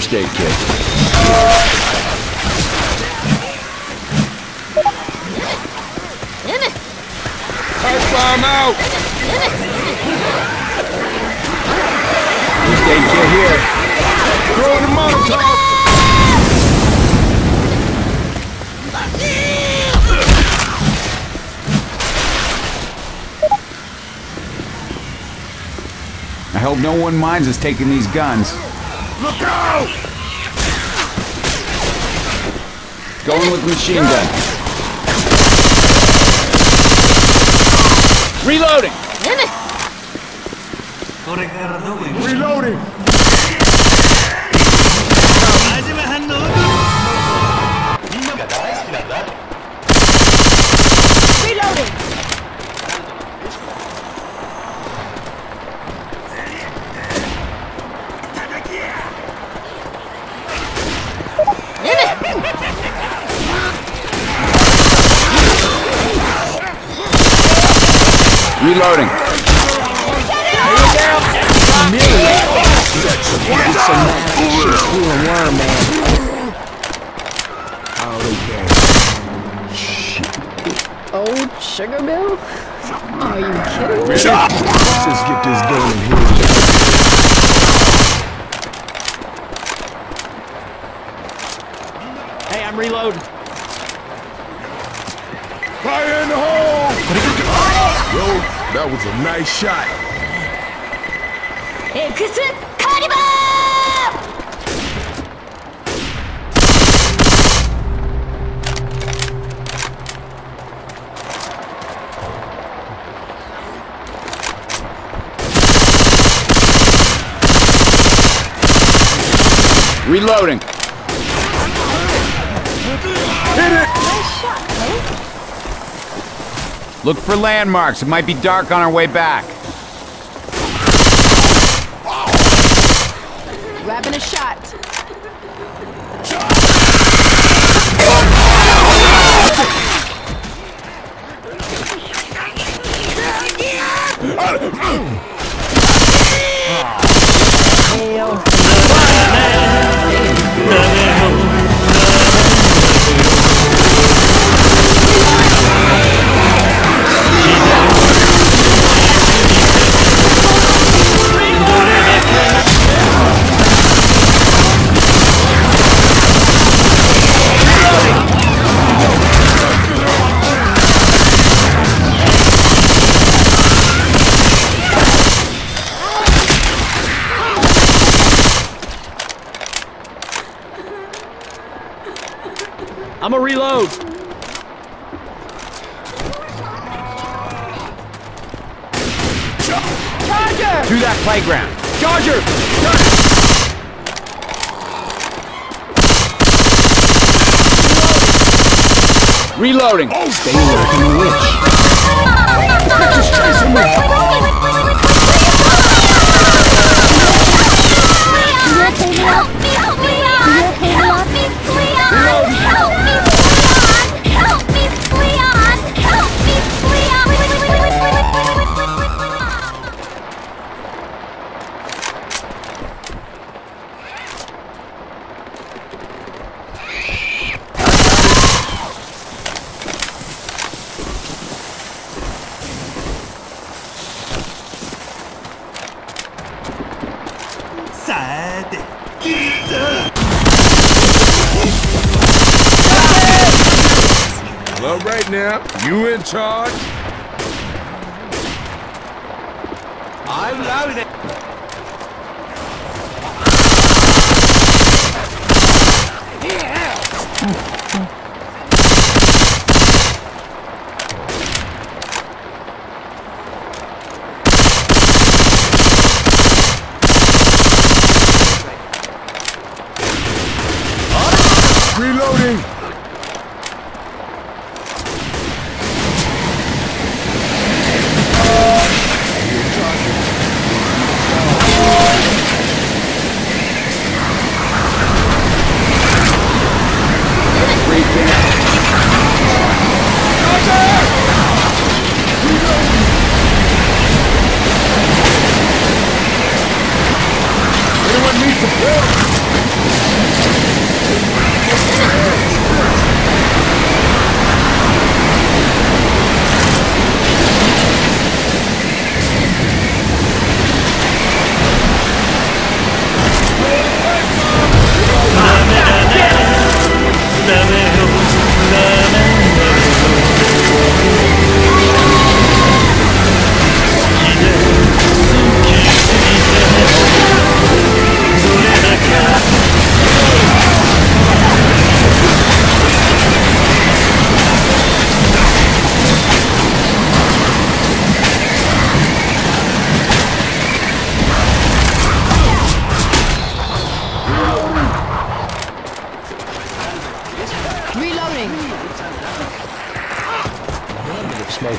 first aid kit. Pipe bomb out! First aid kit here. Throw in the Molotov! I hope no one minds us taking these guns. Look out! Going with machine gun. Reloading! Reloading! Reloading! Reloading. Old sugar bill? Are you kidding me? Let's just get this gun in here. Hey, I'm reloading. Fire in the hole! Yo, that was a nice shot. X Caliber! Reloading. Hit it! Nice shot, Cole. Look for landmarks. It might be dark on our way back. Grabbing a shot. I'm a reload. Charger! To that playground. Charger! Reloading. Stay away from the witch. Just chasing me! Help me, Leon! Help me, Leon! Help me, Leon! Help me, Leon! Well, right now, you in charge? I'm loaded. Reloading!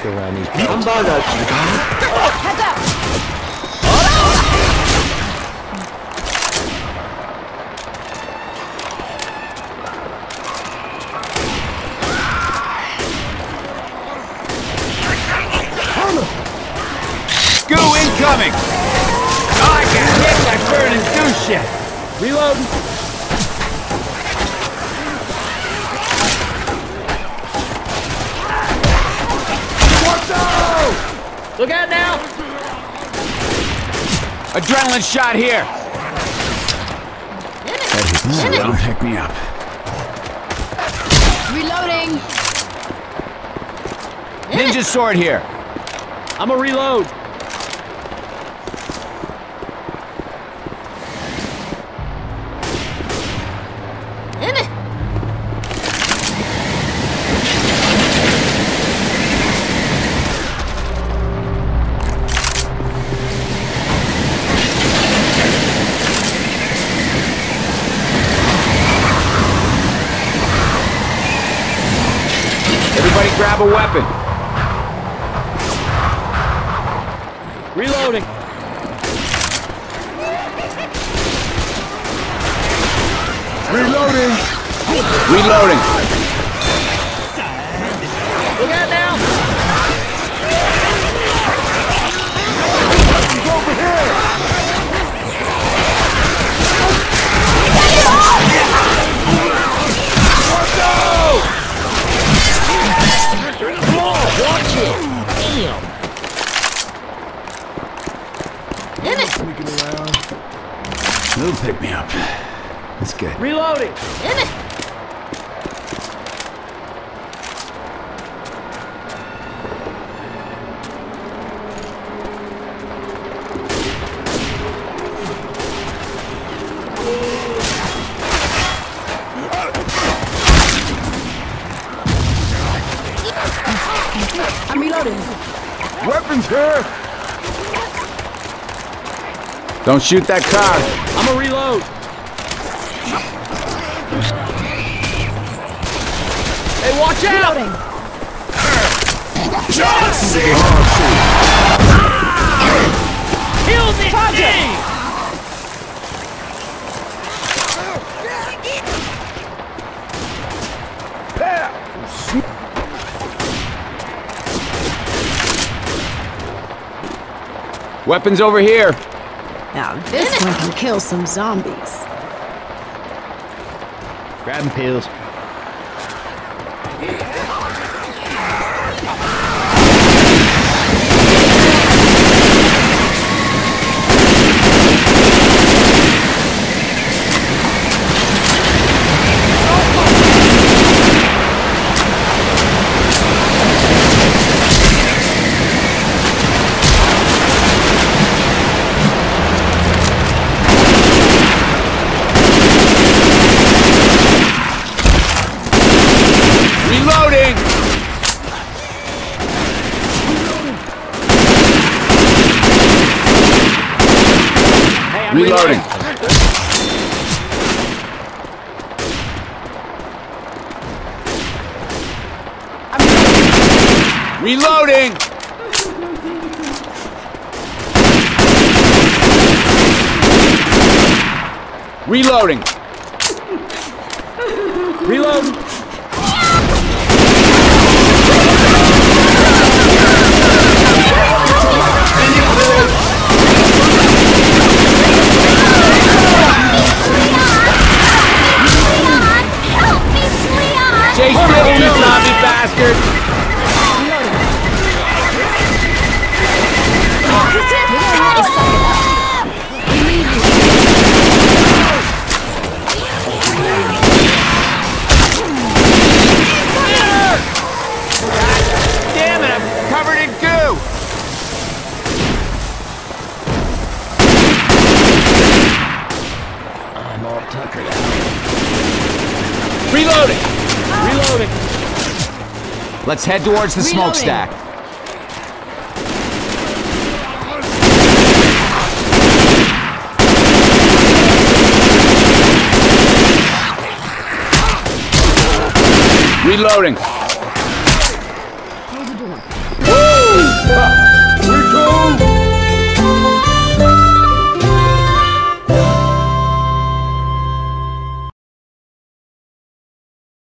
sneak around these. Heads up! Goo incoming! I can hit my burn and do shit. Reloading. Look out now! Adrenaline shot here! Don't pick me up. Reloading! Ninja sword here! I'm a reload. Everybody grab a weapon. Reloading. Reloading! Reloading. Look out now! Over here! Sneaking around. He'll pick me up. That's good. Reloading. I'm reloading. Weapons here! Don't shoot that car. I'm a reload. Hey, watch out! Reloading. Kill this thing! Weapons over here. Now this one can kill some zombies. Grabbing pills. Reloading! Hey, I'm Reloading. Reloading! Reloading! Reload. Chase Bill, you zombie bastard! Damn it, I'm covered in goo! I'm all tuckered out. Reloading! Reloading. Let's head towards the Reloading. smokestack. Reloading!